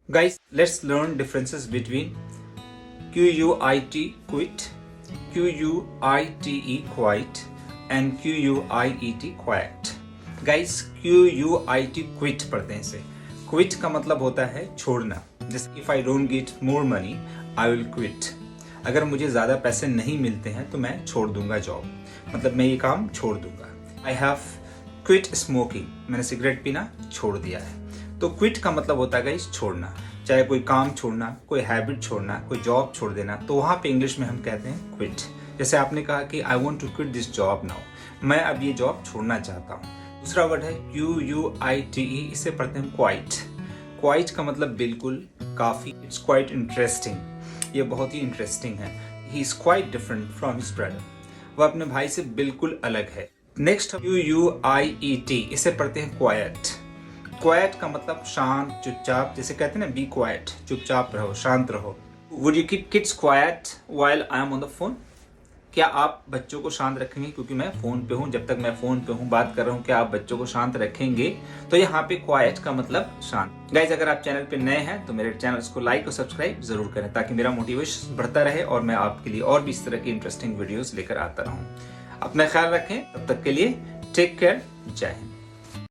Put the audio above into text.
Guys, let's learn differences between QUIT quit, QUITE quiet and QUIET quiet. Guys, QUIT quit पढ़ते हैं इसे. Quit का मतलब होता है छोड़ना. जैसे if I don't get more money, I will quit. अगर मुझे ज़्यादा पैसे नहीं मिलते हैं तो मैं छोड़ दूंगा जॉब. मतलब मैं ये काम छोड़ दूंगा. I have quit smoking. मैंने सिगरेट पीना छोड़ दिया है. तो क्विट का मतलब होता है गाइस छोड़ना. चाहे कोई काम छोड़ना, कोई हैबिट छोड़ना, कोई जॉब छोड़ देना, तो वहाँ पे इंग्लिश में हम कहते हैं क्विट. जैसे आपने कहा कि I want to quit this job now, मैं अब ये जॉब छोड़ना चाहता हूँ. दूसरा वर्ड है QUITE, इसे पढ़ते हैं क्वाइट. क्वाइट का मतलब बिल्कुल, काफ़ी. इट्स क्वाइट इंटरेस्टिंग, ये बहुत ही इंटरेस्टिंग है. He is quite different from his brother, वह अपने भाई से बिल्कुल अलग है. नेक्स्ट QUIET, इसे पढ़ते हैं क्वाइट. क्वाइट का मतलब शांत, चुपचाप. जैसे कहते हैं ना, बी क्वाइट, चुपचाप रहो, शांत रहो. Would you keep kids quite while I am on the phone? क्या आप बच्चों को शांत रखेंगे क्योंकि मैं फोन पे हूँ? जब तक मैं फोन पे हूँ, बात कर रहा हूँ, क्या आप बच्चों को शांत रखेंगे? तो यहाँ पे क्वाइट का मतलब शांत. गाइज, अगर आप चैनल पे नए हैं तो मेरे चैनल को लाइक और सब्सक्राइब जरूर करें ताकि मेरा मोटिवेशन बढ़ता रहे और मैं आपके लिए और भी इस तरह की इंटरेस्टिंग वीडियोस लेकर आता रहूँ. अपना ख्याल रखें. तब तक के लिए टेक केयर. जय हिंद.